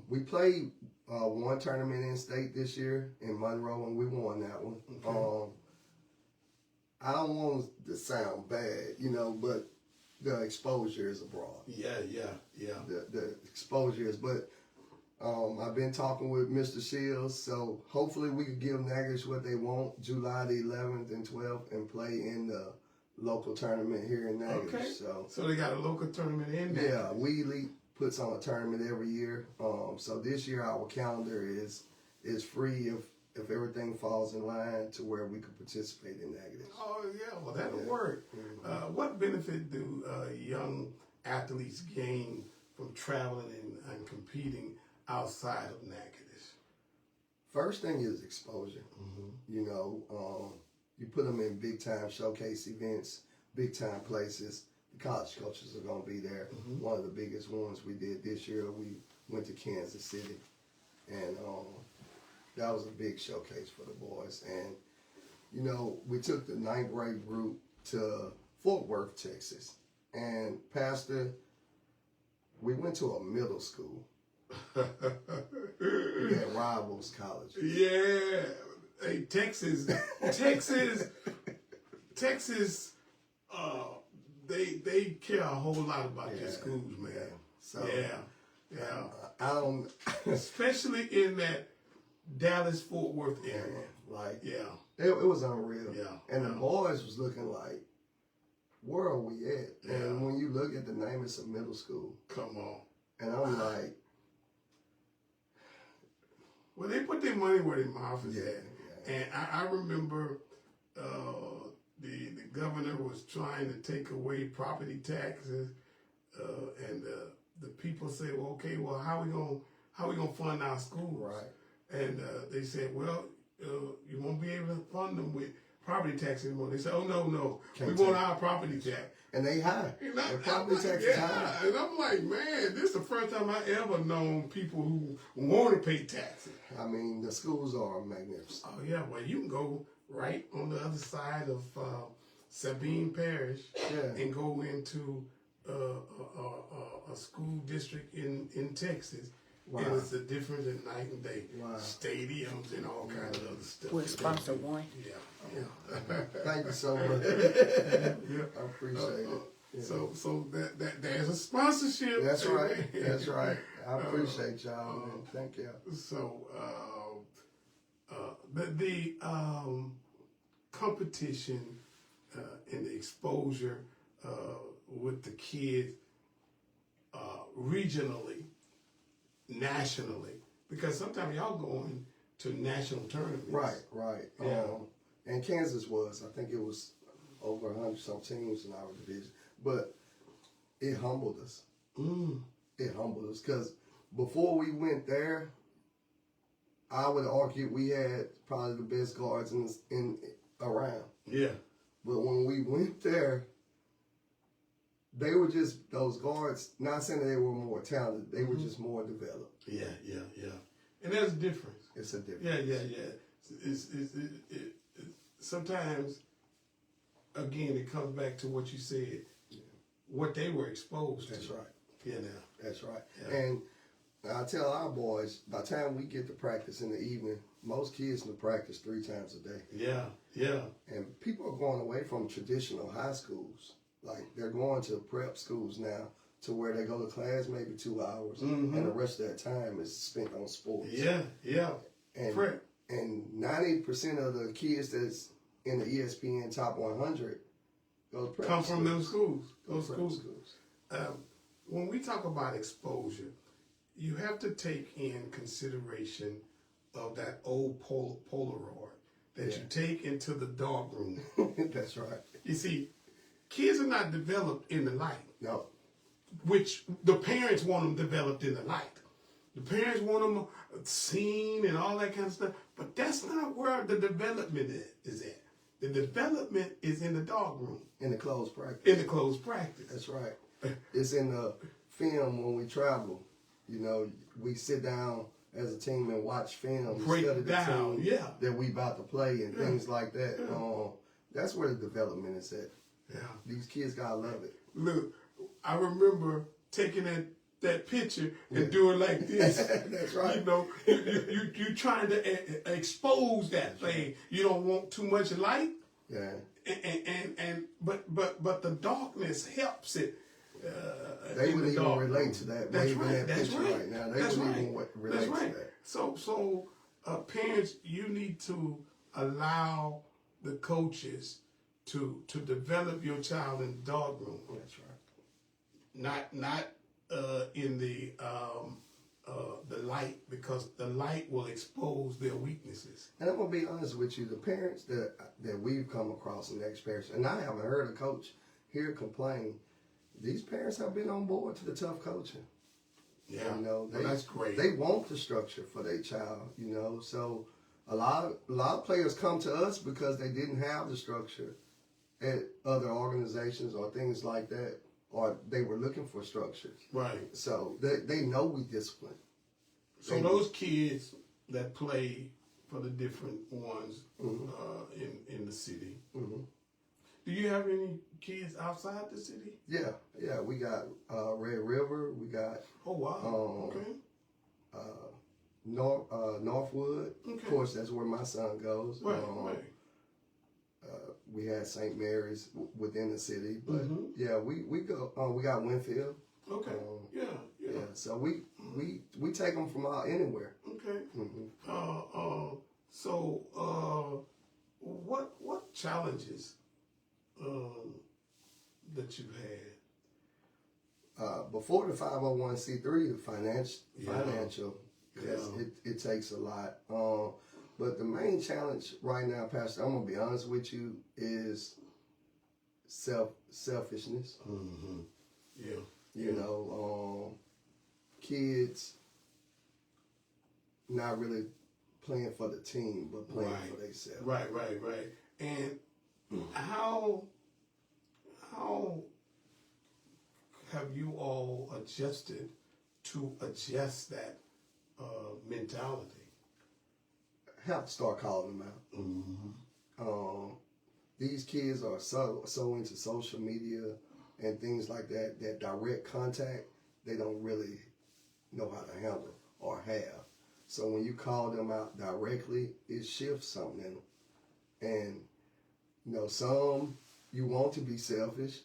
we played one tournament in state this year in Monroe, and we won that one. Okay. I don't want to sound bad, you know, but the exposure is abroad. Yeah. The exposure is, but I've been talking with Mr. Shields, so hopefully we can give Natchitoches what they want July the 11th and 12th and play in the local tournament here in Natchitoches. Okay. So they got a local tournament in there. Yeah, Wheatley puts on a tournament every year. So this year our calendar is free if everything falls in line to where we could participate in Natchitoches. Oh yeah, well that'll work. Mm-hmm. What benefit do young athletes gain from traveling and competing outside of Natchitoches? First thing is exposure. You know, you put them in big time showcase events, big time places. The college coaches are going to be there. One of the biggest ones we did this year, we went to Kansas City, and that was a big showcase for the boys. And you know, we took the 9th grade group to Fort Worth, Texas, and Pastor, we went to a middle school. We had rivals colleges. Yeah. Hey, Texas, they care a whole lot about their schools, man. Yeah. So Yeah. I don't, Especially in that Dallas-Fort Worth area. like, Yeah. it was unreal. Yeah. And the boys was looking like, where are we at? Yeah. And when you look at the name, it's a middle school. Come on. And I'm like, Well, they put their money where their mouth is Yeah, at. And I remember the governor was trying to take away property taxes, and the people said, well, okay, well, how we gonna fund our schools? right. And they said, well, you won't be able to fund them with property tax anymore. They said, oh no, Can't we want take- our property tax. And they high. And The I'm property like, tax is yeah. high. And I'm like, man, this is the first time I ever known people who want to pay taxes. I mean, the schools are magnificent. Oh yeah, well you can go right on the other side of Sabine Parish Yeah. and go into a school district in Texas. Wow. And it's a difference in night and day. Wow. Stadiums and all kinds of other stuff. We'll sponsor one. Yeah. Thank you so much. Yeah. I appreciate it. Yeah. So that there's a sponsorship. That's right. That's right. I appreciate y'all, man. Thank you. So the competition and the exposure with the kids regionally, nationally, because sometimes y'all going to national tournaments. Right. Yeah. And Kansas was, I think it was over 100-some teams in our division. But it humbled us. It humbled us because before we went there, I would argue we had probably the best guards in around. Yeah. But when we went there, they were just those guards. Not saying that they were more talented, they were just more developed. Yeah. And there's a difference. It's a difference. Yeah. It's sometimes, again, it comes back to what you said, what they were exposed to. That's right. Yeah, That's right. Yeah. And I tell our boys, by the time we get to practice in the evening, most kids can practice 3 times a day. Yeah. And people are going away from traditional high schools. Like, they're going to prep schools now to where they go to class maybe 2 hours, and the rest of their time is spent on sports. Yeah. And, Prep. and 90% of the kids that's in the ESPN Top 100 go to prep Come from schools. them schools. Those Prep schools. When we talk about exposure, you have to take in consideration of that old Polaroid that you take into the dark room. That's right. You see, kids are not developed in the light, No. which the parents want them developed in the light. The parents want them seen and all that kind of stuff, but that's not where the development is at. The development is in the dark room, In the closed practice. in the closed practice. That's right. It's in the film when we travel. You know, we sit down as a team and watch film. Break study the down, team yeah. that we about to play and things like that. That's where the development is at. Yeah. These kids gotta love it. Look, I remember taking that picture and doing like this. That's right. You know, you trying to expose that thing. You don't want too much light. Yeah. But the darkness helps it. They wouldn't even relate to that. That's Waving right. that That's picture right. now. They That's wouldn't right. even relate That's to right. that. So parents, you need to allow the coaches to develop your child in the dog room. That's right. Not in the light, because the light will expose their weaknesses. And I'm gonna be honest with you, the parents that we've come across in that experience, and I haven't heard a coach here complain. These parents have been on board to the tough coaching. Yeah, you know, that's great. They want the structure for their child, you know. So a lot of players come to us because they didn't have the structure at other organizations or things like that, or they were looking for structures. Right. So they know we discipline. So those kids that play for the different ones in the city, do you have any kids outside the city? Yeah, we got Red River, we got Northwood. Okay. Of course, that's where my son goes. Right. We had St. Mary's within the city, but yeah, we go. We got Winfield. Okay. Yeah. So we take them from anywhere. Okay. So what challenges that you've had? Before the 501c3, the financial, yes, it takes a lot. But the main challenge right now, Pastor, I'm gonna be honest with you, is selfishness. Yeah. You know, kids not really playing for the team, but playing for themselves. Right. And how have you all adjusted to adjust that mentality? Have to start calling them out. These kids are so into social media and things like that, that direct contact, they don't really know how to handle or have. So when you call them out directly, it shifts something in them. And, you know, some you want to be selfish,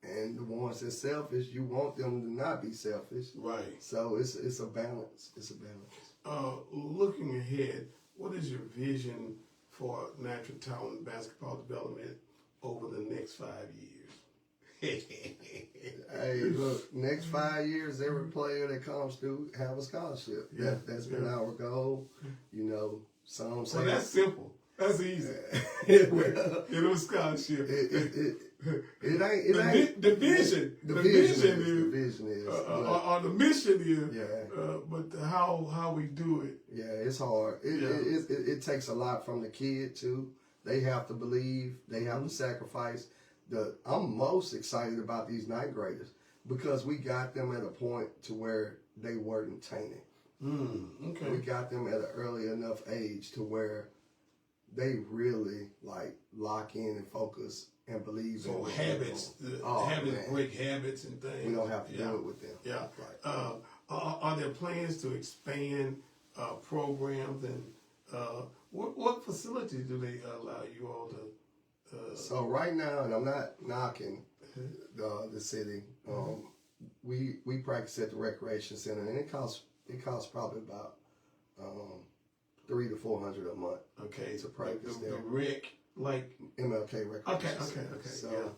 and the ones that's selfish, you want them to not be selfish. Right. So it's a balance. It's a balance. Looking ahead, what is your vision for natural talent basketball development over the next 5 years? Hey, look, next 5 years, every player that comes through have a scholarship. That's been our goal. You know, some say... Well, that's simple. That's easy. Get a scholarship. It ain't the vision. The vision is. Or the mission is. Yeah. But how we do it. Yeah, it's hard. It takes a lot from the kid too. They have to believe. They have to sacrifice. I'm most excited about these ninth graders because we got them at a point to where they weren't tainted. Okay. We got them at an early enough age to where they really lock in and focus and believe. So habits, break habits and things. We don't have to do it with them. Yeah. Right. Are there plans to expand programs, and what facilities do they allow you all to? So right now, and I'm not knocking the city. We practice at the recreation center, and it costs probably about $300 to $400 a month. Okay, to practice there. The rec, like MLK recreation. Okay. So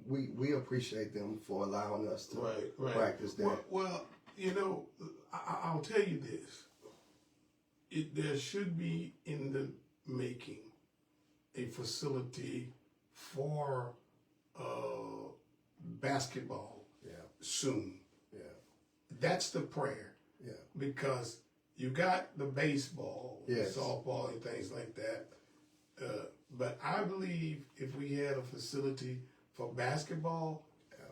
we appreciate them for allowing us to practice there. Well, you know, I'll tell you this: there should be in the making a facility for basketball soon. Yeah. That's the prayer. Yeah. Because you got the baseball, softball, and things like that. But I believe if we had a facility for basketball,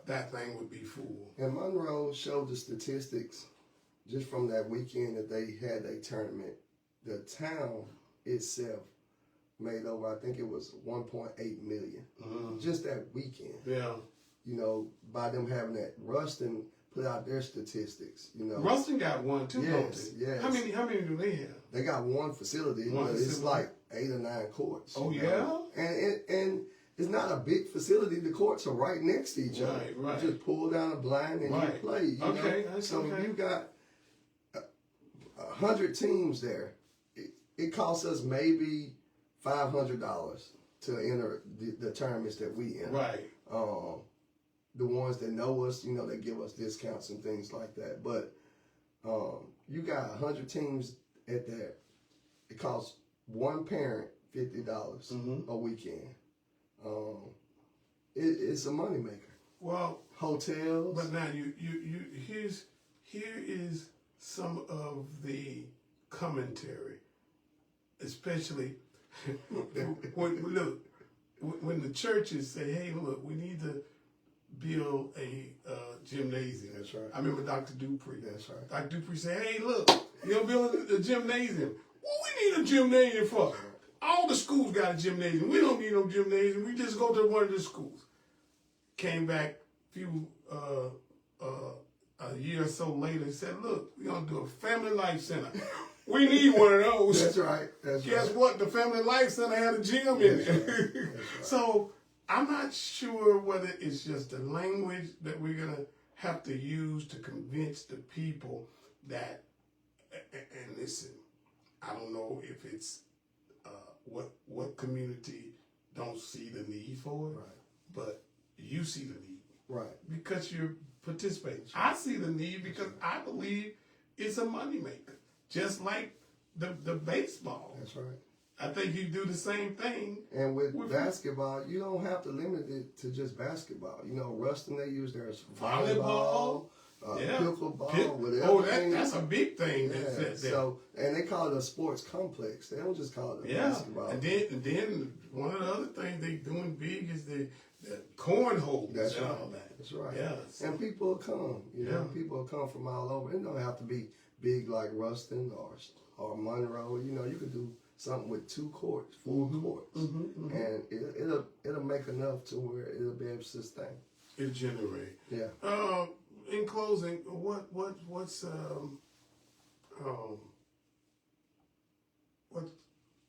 that thing would be full. And Monroe showed the statistics just from that weekend that they had a tournament. The town itself made over, I think it was 1.8 million just that weekend. Yeah. You know, by them having that. Ruston put out their statistics. You know, Ruston got one too. Yes. How many do they have? They got one facility, but it's like 8 or 9 courts. Oh, you know? And it's not a big facility. The courts are right next to each other. Right. You just pull down a blind and you play. You know? So you got 100 teams there. It costs us maybe $500 to enter the tournaments that we enter. Right. The ones that know us, you know, they give us discounts and things like that. But you got 100 teams at that. It costs one parent $50 a weekend. It's a moneymaker. Well, hotels. But now here is some of the commentary, especially when the churches say, "Hey, look, we need to build a gymnasium." That's right. I remember Dr. Dupree. That's right. Dr. Dupree said, "Hey, look, you're building a gymnasium. What we need a gymnasium for? All the schools got a gymnasium. We don't need no gymnasium. We just go to one of the schools." Came back a year or so later and said, "Look, we're going to do a family life center. We need one of those." That's right. Guess what? The family life center had a gym in it. Right. So I'm not sure whether it's just the language that we're going to have to use to convince the people that, and listen, I don't know if it's what community don't see the need for it, right, but you see the need. Right. Because you're participating. I see the need because I believe it's a moneymaker. Just like the baseball. That's right. I think you do the same thing. And with basketball, you don't have to limit it to just basketball. You know, Ruston, they use there's volleyball, pickleball, whatever. Oh, that's a big thing. Yeah. So, and they call it a sports complex. They don't just call it a basketball. And then one of the other things they doing big is the cornhole. That's and right. all that. That's right. Yeah. And people will come. You know, people will come from all over. It don't have to be big like Ruston or Monroe. You know, you could do something with 2 courts, 4 courts, and it'll make enough to where it'll be able to sustain. It generate. Yeah. In closing, what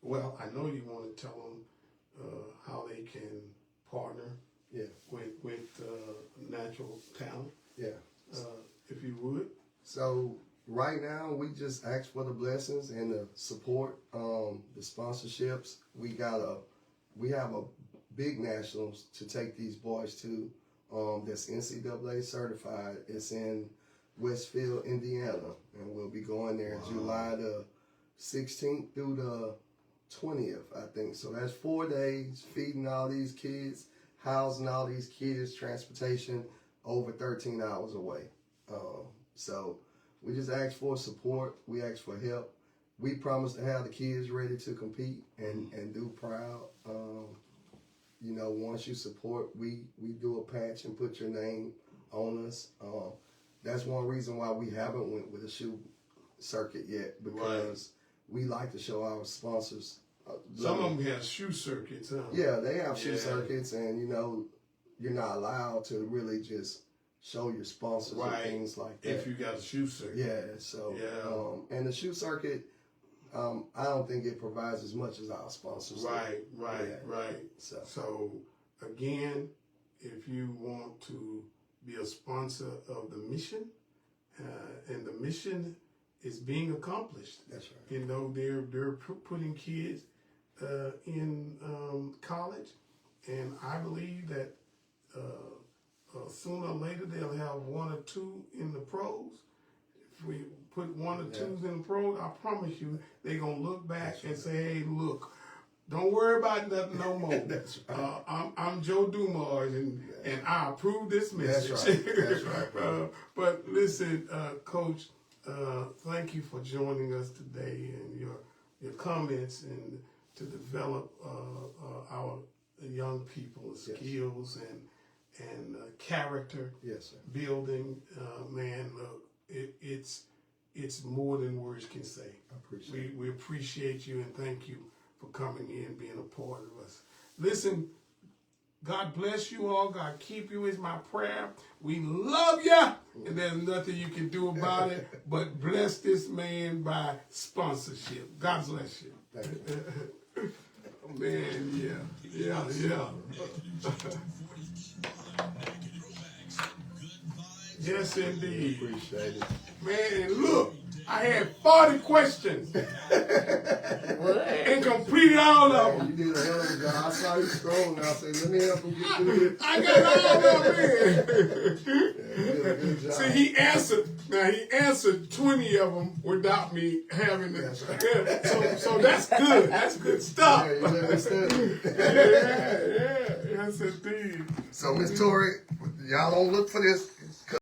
well, I know you want to tell them how they can partner with natural talent. Yeah. If you would. So right now we just ask for the blessings and the support, the sponsorships. We have a big nationals to take these boys to. That's NCAA certified. It's in Westfield, Indiana, and we'll be going there July the 16th through the 20th, I think. So that's 4 days, feeding all these kids, housing all these kids, transportation, over 13 hours away. So we just ask for support. We ask for help. We promise to have the kids ready to compete and do proud. You know, once you support, we do a patch and put your name on us. That's one reason why we haven't went with a shoe circuit yet, because we like to show our sponsors. Some of them have shoe circuits, huh? Yeah, they have shoe circuits, and you know, you're not allowed to really just show your sponsors and things like that. If you got a shoe circuit. Yeah, so, and the shoe circuit, I don't think it provides as much as our sponsors. Right. So, again, if you want to be a sponsor of the mission, and the mission is being accomplished. That's right. You know, they're putting kids in college, and I believe that sooner or later they'll have 1 or 2 in the pros. If we put 1 or 2s in the pros, I promise you they're gonna look back and say, "Hey, look, don't worry about nothing no more." That's right. I'm Joe Dumars, and I approve this message. That's right, bro. But listen, Coach, thank you for joining us today and your comments and to develop our young people's skills and character building. Man, look, it's more than words can say. I appreciate it. We appreciate you and thank you for coming in, being a part of us. Listen, God bless you all. God keep you is my prayer. We love you, and there's nothing you can do about it but bless this man by sponsorship. God bless you. Thank you. Man, yeah. Yes, indeed. Appreciate it. Man, and look, I had 40 questions and completed all of them. You did a hell of a job. I saw you scrolling. I said, let me help him get through this. I got all of them in. You did a good job. See, he answered 20 of them without me having to. So that's good. That's good stuff. Yeah, you let me study. Yeah. Yes, indeed. So, Miss Tori, y'all don't look for this.